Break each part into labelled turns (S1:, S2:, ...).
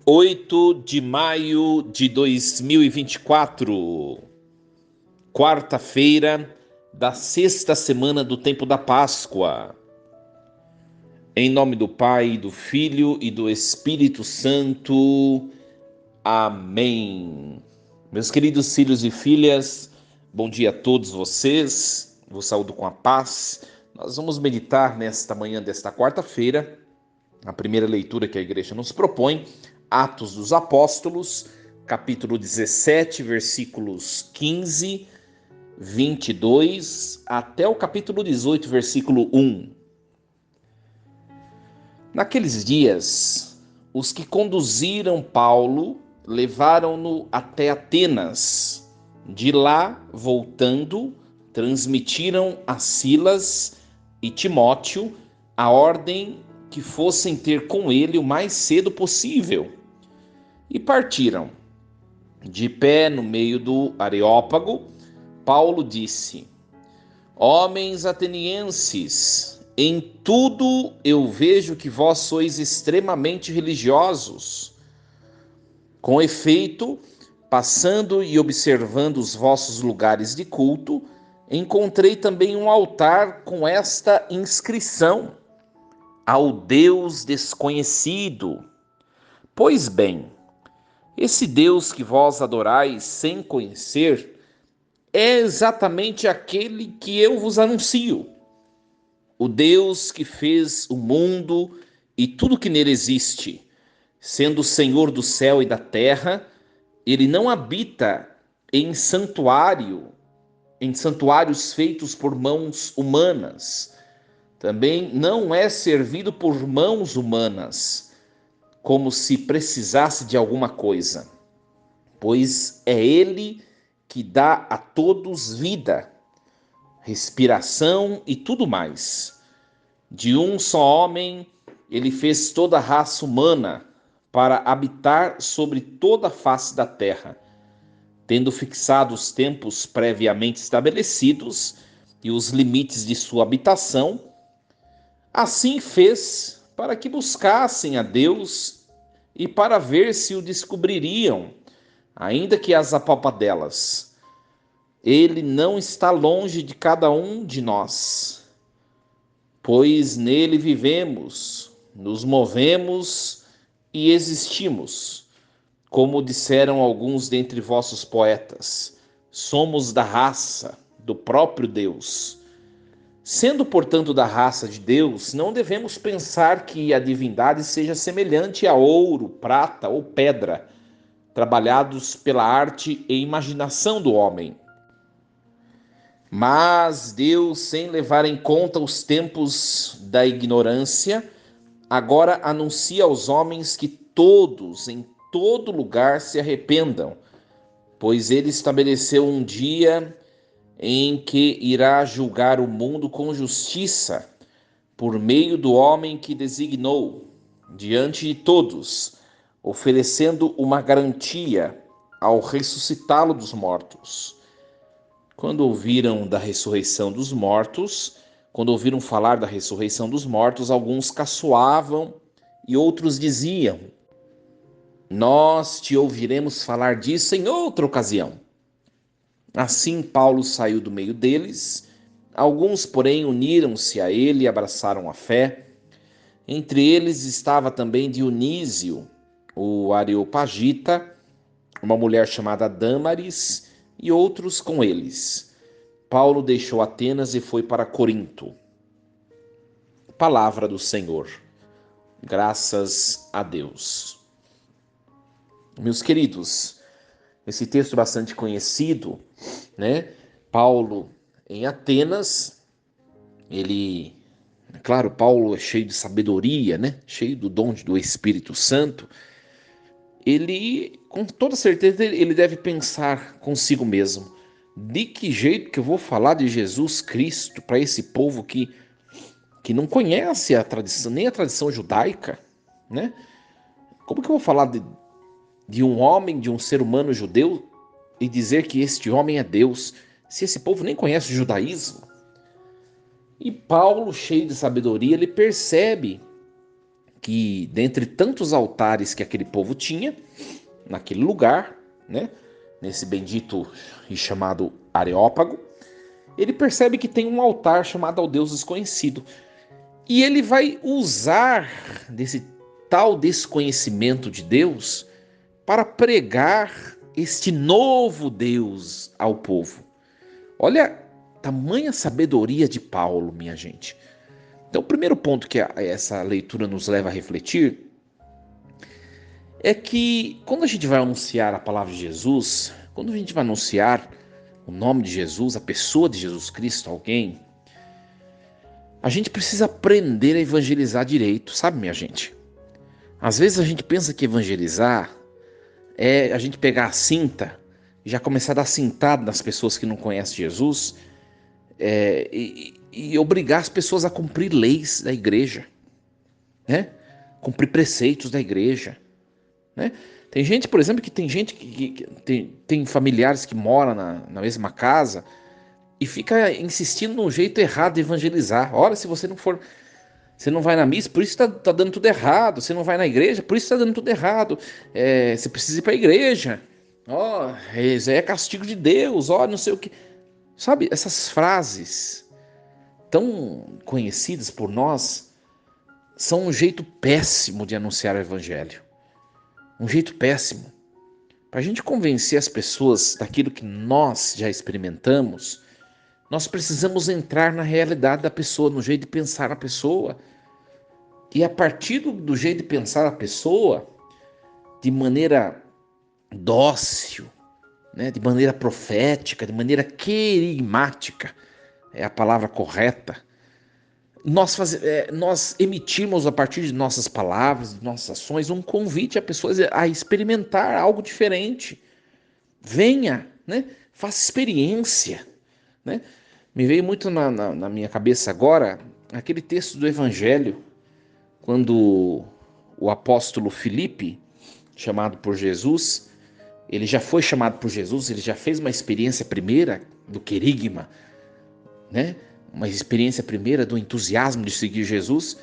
S1: 8 de maio de 2024, quarta-feira da sexta semana do tempo da Páscoa. Em nome do Pai, do Filho e do Espírito Santo. Amém. Meus queridos filhos e filhas, bom dia a todos vocês. Vos saúdo com a paz. Nós vamos meditar nesta manhã desta quarta-feira a primeira leitura que a igreja nos propõe, Atos dos Apóstolos, capítulo 17, versículos 15, 22, até o capítulo 18, versículo 1. Naqueles dias, os que conduziram Paulo levaram-no até Atenas. De lá, voltando, transmitiram a Silas e Timóteo a ordem que fossem ter com ele o mais cedo possível. E partiram. De pé no meio do Areópago, Paulo disse: Homens atenienses, em tudo eu vejo que vós sois extremamente religiosos. Com efeito, passando e observando os vossos lugares de culto, encontrei também um altar com esta inscrição: ao Deus desconhecido. Pois bem, esse Deus que vós adorais sem conhecer é exatamente aquele que eu vos anuncio. O Deus que fez o mundo e tudo que nele existe. Sendo o Senhor do céu e da terra, ele não habita em santuários feitos por mãos humanas. Também não é servido por mãos humanas, como se precisasse de alguma coisa, pois é Ele que dá a todos vida, respiração e tudo mais. De um só homem, Ele fez toda a raça humana para habitar sobre toda a face da terra, tendo fixado os tempos previamente estabelecidos e os limites de sua habitação. Assim fez para que buscassem a Deus e para ver se o descobririam, ainda que as apalpadelas. Ele não está longe de cada um de nós, pois nele vivemos, nos movemos e existimos. Como disseram alguns dentre vossos poetas, somos da raça do próprio Deus. Sendo, portanto, da raça de Deus, não devemos pensar que a divindade seja semelhante a ouro, prata ou pedra, trabalhados pela arte e imaginação do homem. Mas Deus, sem levar em conta os tempos da ignorância, agora anuncia aos homens que todos, em todo lugar, se arrependam, pois ele estabeleceu um dia em que irá julgar o mundo com justiça, por meio do homem que designou, diante de todos, oferecendo uma garantia ao ressuscitá-lo dos mortos. Quando ouviram falar da ressurreição dos mortos, alguns caçoavam e outros diziam: Nós te ouviremos falar disso em outra ocasião. Assim Paulo saiu do meio deles. Alguns, porém, uniram-se a ele e abraçaram a fé. Entre eles estava também Dionísio, o Areopagita, uma mulher chamada Dâmaris e outros com eles. Paulo deixou Atenas e foi para Corinto. Palavra do Senhor. Graças a Deus. Meus queridos, esse texto bastante conhecido, né? Paulo em Atenas, Paulo é cheio de sabedoria, né? Cheio do dom do Espírito Santo. Ele, com toda certeza, ele deve pensar consigo mesmo: de que jeito que eu vou falar de Jesus Cristo para esse povo que não conhece a tradição, nem a tradição judaica, né? Como que eu vou falar de um homem, de um ser humano judeu e dizer que este homem é Deus, se esse povo nem conhece o judaísmo? E Paulo, cheio de sabedoria, ele percebe que, dentre tantos altares que aquele povo tinha, naquele lugar, né, nesse bendito e chamado Areópago, ele percebe que tem um altar chamado ao Deus desconhecido. E ele vai usar desse tal desconhecimento de Deus para pregar este novo Deus ao povo. Olha a tamanha sabedoria de Paulo, minha gente. Então, o primeiro ponto que essa leitura nos leva a refletir é que quando a gente vai anunciar a palavra de Jesus, quando a gente vai anunciar o nome de Jesus, a pessoa de Jesus Cristo a alguém, a gente precisa aprender a evangelizar direito, sabe, minha gente? Às vezes a gente pensa que evangelizar é a gente pegar a cinta e já começar a dar cintada nas pessoas que não conhecem Jesus, e obrigar as pessoas a cumprir leis da igreja, né? Cumprir preceitos da igreja, né? Tem gente, por exemplo, que tem familiares que moram na mesma casa e fica insistindo num jeito errado de evangelizar. Olha, se você não for, você não vai na missa, por isso tá dando tudo errado. Você não vai na igreja, por isso tá dando tudo errado. Você precisa ir para a igreja. Ó, isso é castigo de Deus. Ó, não sei o que. Sabe, essas frases tão conhecidas por nós são um jeito péssimo de anunciar o evangelho. Um jeito péssimo. Para a gente convencer as pessoas daquilo que nós já experimentamos, nós precisamos entrar na realidade da pessoa, no jeito de pensar a pessoa. E a partir do jeito de pensar a pessoa, de maneira dócil, né, de maneira profética, de maneira querigmática, é a palavra correta, nós emitimos a partir de nossas palavras, de nossas ações, um convite a pessoas a experimentar algo diferente. Venha, né? Faça experiência, né? Me veio muito na minha cabeça agora aquele texto do Evangelho, quando o apóstolo Filipe, chamado por Jesus, ele já foi chamado por Jesus, ele já fez uma experiência primeira do querigma, né? Uma experiência primeira do entusiasmo de seguir Jesus,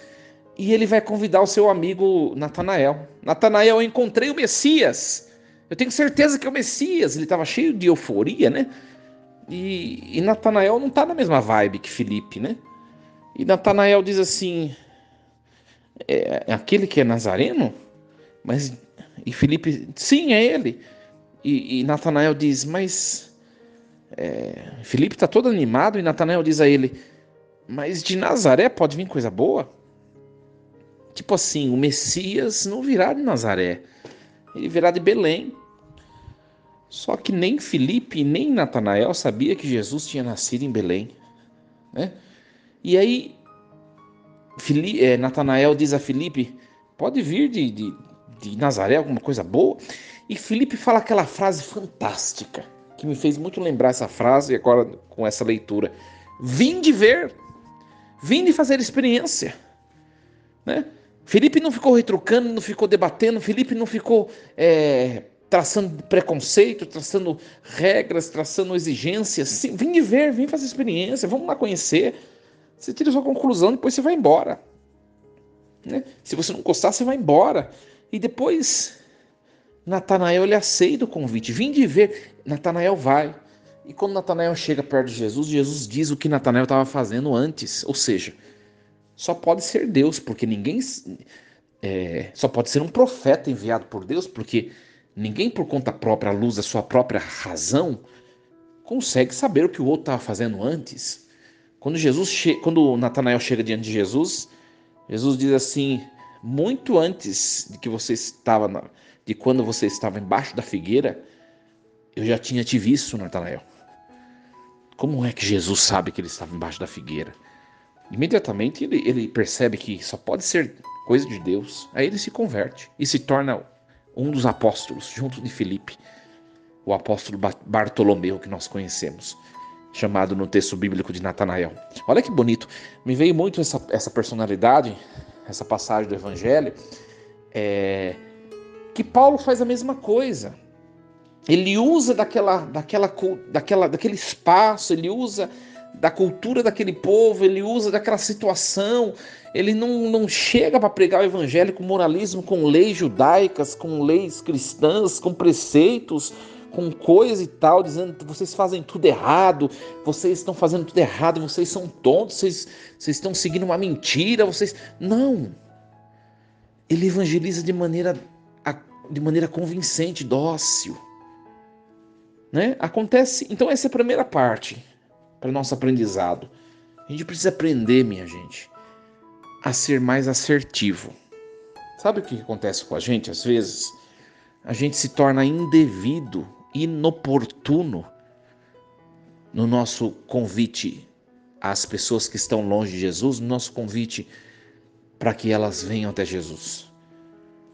S1: e ele vai convidar o seu amigo Natanael. Natanael, eu encontrei o Messias, eu tenho certeza que é o Messias. Ele estava cheio de euforia, né? E Natanael não está na mesma vibe que Filipe, né? E Natanael diz assim, é aquele que é nazareno? Mas, e Filipe, sim, é ele. E Natanael diz, mas Filipe está todo animado, e Natanael diz a ele, mas de Nazaré pode vir coisa boa? Tipo assim, o Messias não virá de Nazaré, ele virá de Belém. Só que nem Filipe nem Natanael sabia que Jesus tinha nascido em Belém, né? E aí Natanael diz a Filipe, pode vir de Nazaré alguma coisa boa? E Filipe fala aquela frase fantástica, que me fez muito lembrar essa frase agora com essa leitura. Vim de ver, vim de fazer experiência, né? Filipe não ficou retrucando, não ficou debatendo, Filipe não ficou traçando preconceito, traçando regras, traçando exigências. Sim, vim de ver, vim fazer experiência, vamos lá conhecer. Você tira sua conclusão, depois você vai embora, né? Se você não gostar, você vai embora. E depois Natanael ele aceita o convite, vim de ver. Natanael vai. E quando Natanael chega perto de Jesus, Jesus diz o que Natanael estava fazendo antes. Ou seja, só pode ser Deus, porque ninguém... só pode ser um profeta enviado por Deus, porque ninguém por conta própria, à luz da sua própria razão, consegue saber o que o outro estava fazendo antes. Quando Natanael chega diante de Jesus, Jesus diz assim, muito antes de quando você estava embaixo da figueira, eu já tinha te visto, Natanael. Como é que Jesus sabe que ele estava embaixo da figueira? Imediatamente ele percebe que só pode ser coisa de Deus. Aí ele se converte e se torna um dos apóstolos, junto de Filipe, o apóstolo Bartolomeu que nós conhecemos, chamado no texto bíblico de Natanael. Olha que bonito, me veio muito essa personalidade, essa passagem do Evangelho, que Paulo faz a mesma coisa. Ele usa daquele espaço, ele usa da cultura daquele povo, ele usa daquela situação, ele não chega para pregar o evangelho com moralismo, com leis judaicas, com leis cristãs, com preceitos, com coisa e tal, dizendo que vocês fazem tudo errado, vocês estão fazendo tudo errado, vocês são tontos, vocês estão seguindo uma mentira, vocês... Não! Ele evangeliza de maneira convincente, dócil. Né? Acontece, então essa é a primeira parte para o nosso aprendizado. A gente precisa aprender, minha gente, a ser mais assertivo. Sabe o que acontece com a gente às vezes? A gente se torna indevido, inoportuno no nosso convite às pessoas que estão longe de Jesus, no nosso convite para que elas venham até Jesus.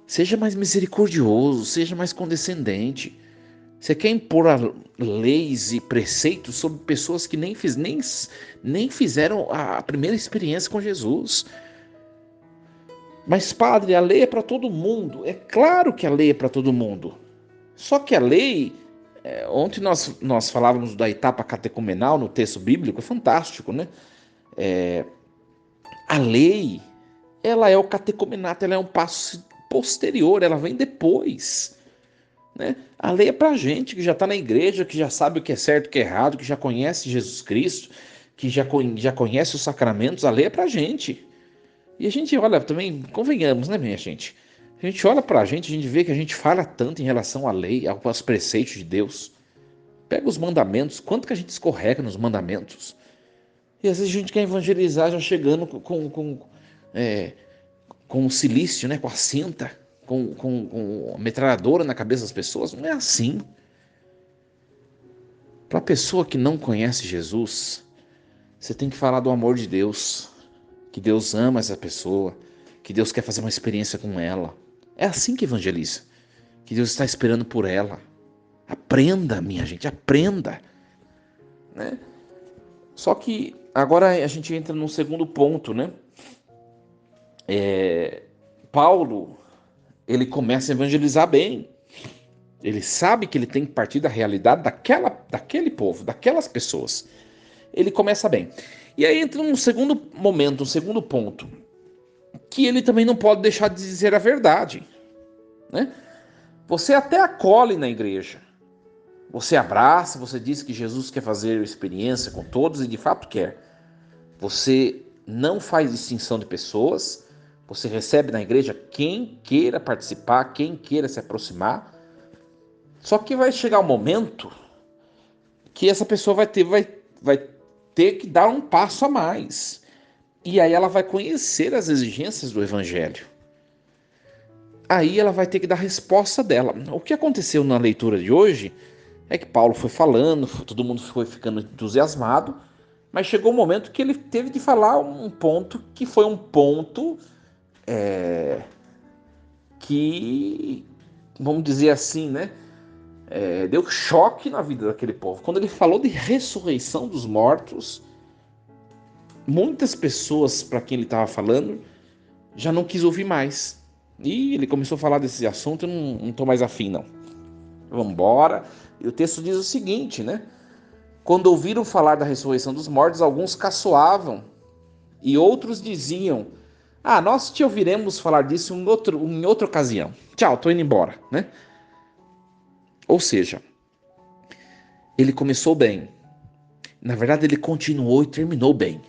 S1: Seja mais misericordioso, seja mais condescendente. Você quer impor leis e preceitos sobre pessoas que nem fizeram a primeira experiência com Jesus. Mas, padre, a lei é para todo mundo. É claro que a lei é para todo mundo. Só que a lei... ontem nós falávamos da etapa catecumenal no texto bíblico, é fantástico, né? A lei, ela é o catecumenato, ela é um passo posterior, ela vem depois. Né? A lei é para gente que já está na igreja, que já sabe o que é certo e o que é errado, que já conhece Jesus Cristo, que já conhece os sacramentos. A lei é para gente. E a gente olha também, convenhamos, né, minha gente? A gente olha para a gente vê que a gente falha tanto em relação à lei, aos preceitos de Deus. Pega os mandamentos, quanto que a gente escorrega nos mandamentos. E às vezes a gente quer evangelizar já chegando com o cilício, né, com a cinta, com a metralhadora na cabeça das pessoas. Não é assim. Para a pessoa que não conhece Jesus, você tem que falar do amor de Deus, que Deus ama essa pessoa, que Deus quer fazer uma experiência com ela. É assim que evangeliza, que Deus está esperando por ela. Aprenda, minha gente, aprenda. Né? Só que agora a gente entra num segundo ponto, né? Paulo, ele começa a evangelizar bem. Ele sabe que ele tem que partir da realidade daquele povo, daquelas pessoas. Ele começa bem. E aí entra um segundo momento, um segundo ponto, que ele também não pode deixar de dizer a verdade. Né? Você até acolhe na igreja. Você abraça, você diz que Jesus quer fazer experiência com todos e de fato quer. Você não faz distinção de pessoas. Você recebe na igreja quem queira participar, quem queira se aproximar. Só que vai chegar um momento que essa pessoa vai ter que dar um passo a mais. E aí ela vai conhecer as exigências do evangelho. Aí ela vai ter que dar a resposta dela. O que aconteceu na leitura de hoje é que Paulo foi falando, todo mundo foi ficando entusiasmado, mas chegou um momento que ele teve de falar um ponto que foi um ponto que, vamos dizer assim, né? Deu choque na vida daquele povo. Quando ele falou de ressurreição dos mortos, muitas pessoas para quem ele estava falando já não quis ouvir mais. E ele começou a falar desse assunto, eu não estou mais afim, não. Vamos embora. E o texto diz o seguinte, né? Quando ouviram falar da ressurreição dos mortos, alguns caçoavam e outros diziam: nós te ouviremos falar disso em outra ocasião. Tchau, estou indo embora, né? Ou seja, ele começou bem. Na verdade, ele continuou e terminou bem.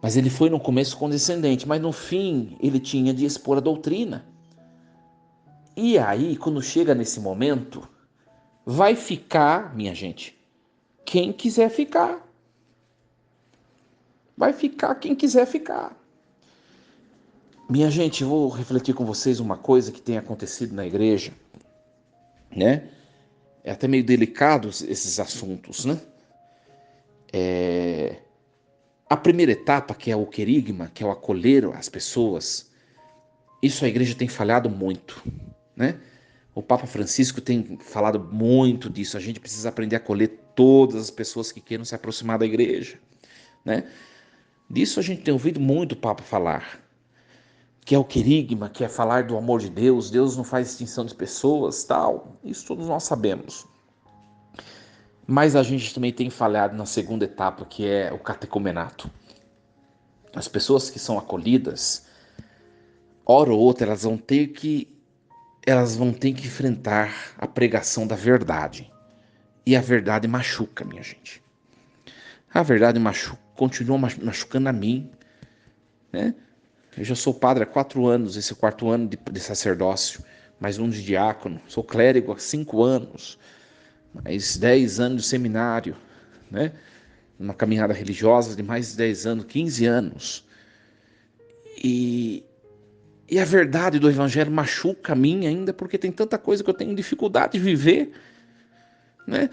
S1: Mas ele foi no começo condescendente, mas no fim ele tinha de expor a doutrina. E aí, quando chega nesse momento, vai ficar, minha gente, quem quiser ficar. Vai ficar quem quiser ficar. Minha gente, eu vou refletir com vocês uma coisa que tem acontecido na igreja, né? É até meio delicado esses assuntos, né? A primeira etapa, que é o querigma, que é o acolher as pessoas, isso a igreja tem falhado muito, né? O Papa Francisco tem falado muito disso. A gente precisa aprender a acolher todas as pessoas que queiram se aproximar da igreja, né? Disso a gente tem ouvido muito o Papa falar, que é o querigma, que é falar do amor de Deus. Deus não faz distinção de pessoas, tal. Isso todos nós sabemos. Mas a gente também tem falhado na segunda etapa, que é o catecumenato. As pessoas que são acolhidas, hora ou outra, elas vão ter que enfrentar a pregação da verdade. E a verdade machuca, minha gente. A verdade continua machucando a mim, né? Eu já sou padre há 4 anos, esse é o 4º ano de sacerdócio, mais um de diácono. Sou clérigo há 5 anos, mais 10 anos de seminário, né? Uma caminhada religiosa de mais de 10 anos, 15 anos. E, e a verdade do evangelho machuca a mim ainda, porque tem tanta coisa que eu tenho dificuldade de viver, né?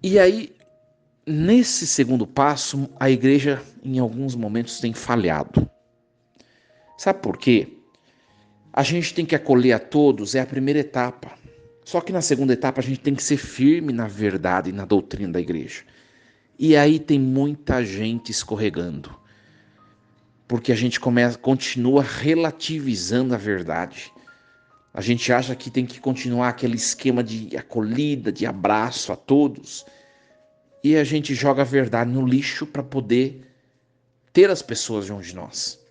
S1: E aí, nesse segundo passo, a igreja em alguns momentos tem falhado. Sabe por quê? A gente tem que acolher a todos, é a primeira etapa. Só que na segunda etapa a gente tem que ser firme na verdade e na doutrina da igreja. E aí tem muita gente escorregando. Porque a gente continua relativizando a verdade. A gente acha que tem que continuar aquele esquema de acolhida, de abraço a todos. E a gente joga a verdade no lixo para poder ter as pessoas longe de nós.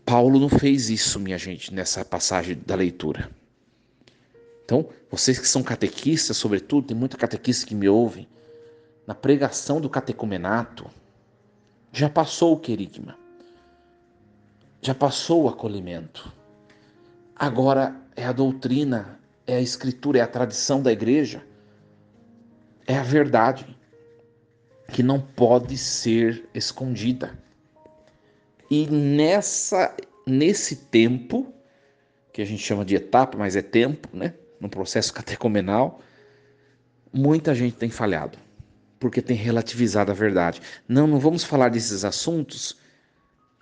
S1: Paulo não fez isso, minha gente, nessa passagem da leitura. Então, vocês que são catequistas, sobretudo, tem muita catequista que me ouvem, na pregação do catecumenato, já passou o querigma, já passou o acolhimento. Agora é a doutrina, é a escritura, é a tradição da igreja, é a verdade, que não pode ser escondida. E nesse tempo, que a gente chama de etapa, mas é tempo, né? No processo catecumenal, muita gente tem falhado, porque tem relativizado a verdade. Não vamos falar desses assuntos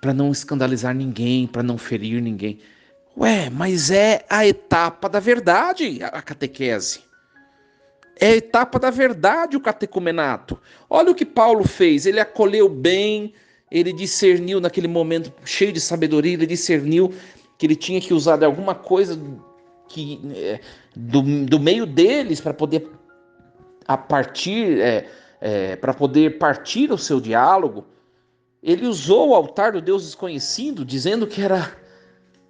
S1: para não escandalizar ninguém, para não ferir ninguém. Ué, mas é a etapa da verdade, a catequese. É a etapa da verdade o catecumenato. Olha o que Paulo fez, ele acolheu bem, ele discerniu naquele momento cheio de sabedoria, ele discerniu que ele tinha que usar de alguma coisa do meio deles para poder para poder partir o seu diálogo. Ele usou o altar do Deus desconhecido, dizendo que era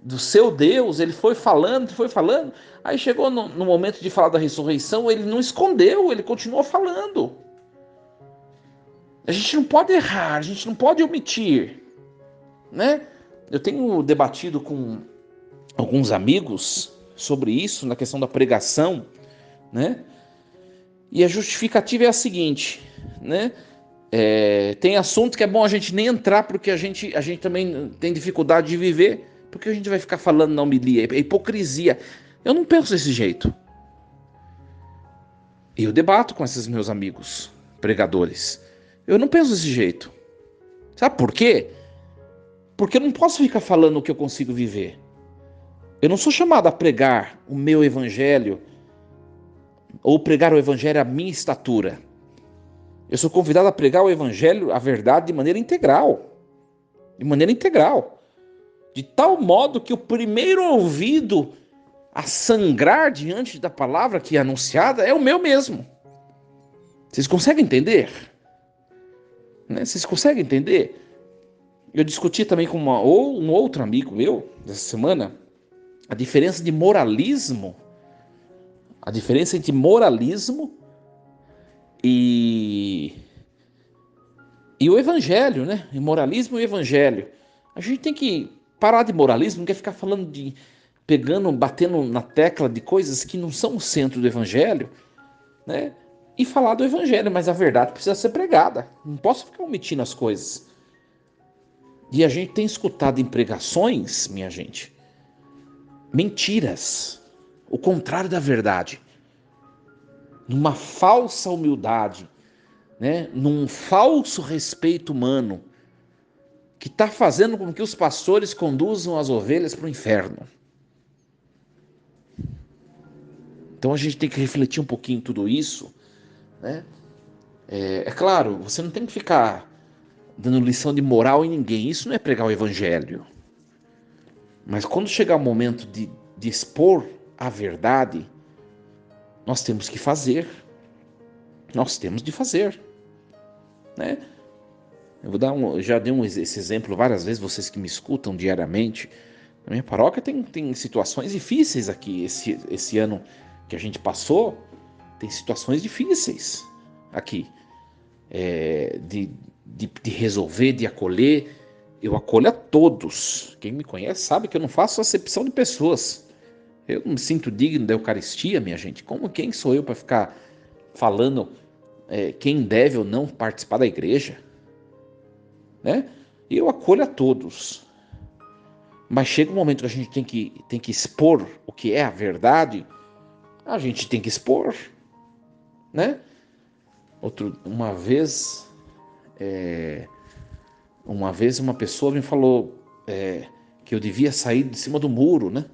S1: do seu Deus. Ele foi falando, aí chegou no momento de falar da ressurreição, ele não escondeu, ele continuou falando. A gente não pode errar, a gente não pode omitir, né? Eu tenho debatido com alguns amigos sobre isso, na questão da pregação, né? E a justificativa é a seguinte, né? Tem assunto que é bom a gente nem entrar, porque a gente também tem dificuldade de viver, porque a gente vai ficar falando na homilia, é hipocrisia. Eu não penso desse jeito. Eu debato com esses meus amigos pregadores. Eu não penso desse jeito. Sabe por quê? Porque eu não posso ficar falando o que eu consigo viver. Eu não sou chamado a pregar o meu evangelho ou pregar o evangelho à minha estatura. Eu sou convidado a pregar o evangelho, a verdade, de maneira integral. De maneira integral. De tal modo que o primeiro ouvido a sangrar diante da palavra que é anunciada é o meu mesmo. Vocês conseguem entender? Né? Vocês conseguem entender? Eu discuti também com um outro amigo meu, dessa semana, a diferença de moralismo, a diferença entre moralismo e o evangelho, né? E moralismo e evangelho. A gente tem que parar de moralismo, não quer ficar falando batendo na tecla de coisas que não são o centro do evangelho, né? E falar do evangelho, mas a verdade precisa ser pregada. Não posso ficar omitindo as coisas. E a gente tem escutado em pregações, minha gente, mentiras, o contrário da verdade, numa falsa humildade, né? Num falso respeito humano, que está fazendo com que os pastores conduzam as ovelhas para o inferno. Então a gente tem que refletir um pouquinho tudo isso, né? É claro, você não tem que ficar dando lição de moral em ninguém, isso não é pregar o evangelho. Mas quando chegar o momento de expor a verdade, nós temos que fazer. Nós temos de fazer, né? Já dei esse exemplo várias vezes, vocês que me escutam diariamente. Na minha paróquia tem situações difíceis aqui. Esse ano que a gente passou, tem situações difíceis aqui. De resolver, de acolher. Eu acolho a todos. Quem me conhece sabe que eu não faço acepção de pessoas. Eu não me sinto digno da Eucaristia, minha gente. Quem sou eu para ficar falando quem deve ou não participar da igreja? Né? E eu acolho a todos. Mas chega um momento que a gente tem que expor o que é a verdade. A gente tem que expor, né? Uma vez uma pessoa me falou que eu devia sair de cima do muro, né?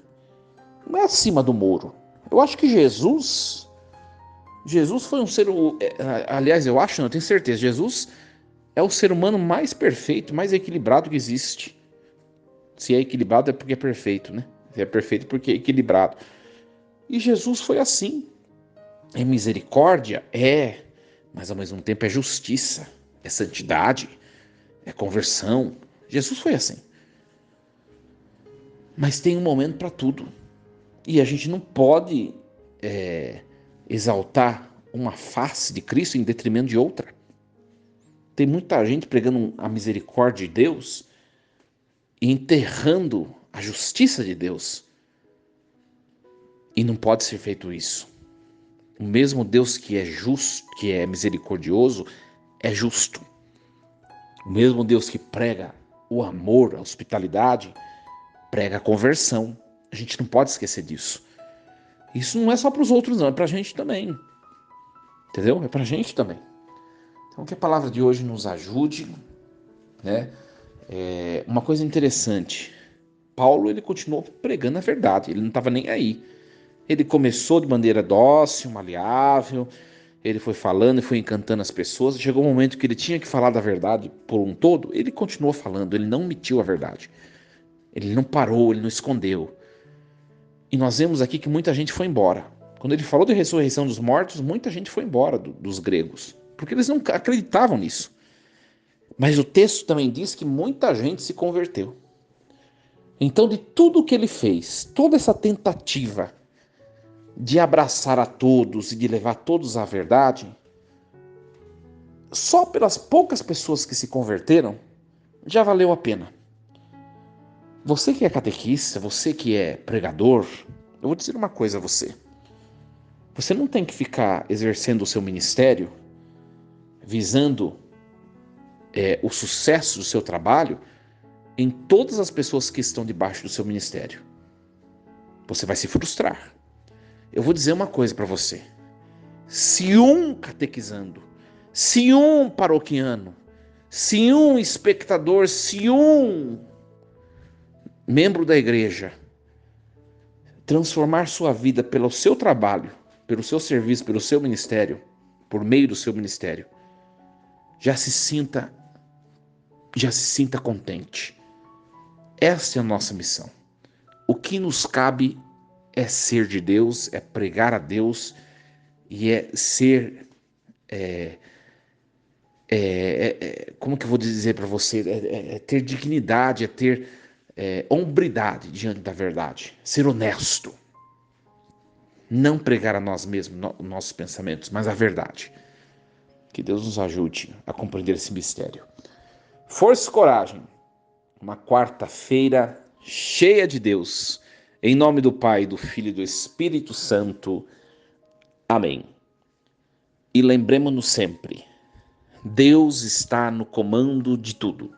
S1: Não é acima do muro. Eu acho que Jesus foi um ser, aliás, eu acho, não, eu tenho certeza, Jesus é o ser humano mais perfeito, mais equilibrado que existe. Se é equilibrado é porque é perfeito, né? Se é perfeito porque é equilibrado. E Jesus foi assim. É misericórdia? É. Mas ao mesmo tempo é justiça, é santidade, é conversão. Jesus foi assim. Mas tem um momento para tudo. E a gente não pode exaltar uma face de Cristo em detrimento de outra. Tem muita gente pregando a misericórdia de Deus e enterrando a justiça de Deus. E não pode ser feito isso. O mesmo Deus que é justo, que é misericordioso, é justo. O mesmo Deus que prega o amor, a hospitalidade, prega a conversão. A gente não pode esquecer disso. Isso não é só para os outros, não, é para a gente também. Entendeu? É para a gente também. Então, que a palavra de hoje nos ajude, né? Uma coisa interessante, Paulo ele continuou pregando a verdade, ele não estava nem aí. Ele começou de maneira dócil, maleável, ele foi falando e foi encantando as pessoas. Chegou um momento que ele tinha que falar da verdade por um todo, ele continuou falando, ele não omitiu a verdade. Ele não parou, ele não escondeu. E nós vemos aqui que muita gente foi embora. Quando ele falou de ressurreição dos mortos, muita gente foi embora dos gregos, porque eles não acreditavam nisso. Mas o texto também diz que muita gente se converteu. Então, de tudo que ele fez, toda essa tentativa de abraçar a todos e de levar todos à verdade, só pelas poucas pessoas que se converteram, já valeu a pena. Você que é catequista, você que é pregador, eu vou dizer uma coisa a você. Você não tem que ficar exercendo o seu ministério, visando o sucesso do seu trabalho em todas as pessoas que estão debaixo do seu ministério. Você vai se frustrar. Eu vou dizer uma coisa para você. Se um catequizando, se um paroquiano, se um espectador, se um membro da igreja transformar sua vida pelo seu trabalho, pelo seu serviço, pelo seu ministério, por meio do seu ministério, já se sinta contente. Essa é a nossa missão. O que nos cabe é ser de Deus, é pregar a Deus e é ser como que eu vou dizer para você? É ter dignidade, é ter hombridade diante da verdade, ser honesto. Não pregar a nós mesmos nossos pensamentos, mas a verdade. Que Deus nos ajude a compreender esse mistério. Força e coragem. Uma quarta-feira cheia de Deus. Em nome do Pai, do Filho e do Espírito Santo. Amém. E lembremos-nos sempre, Deus está no comando de tudo.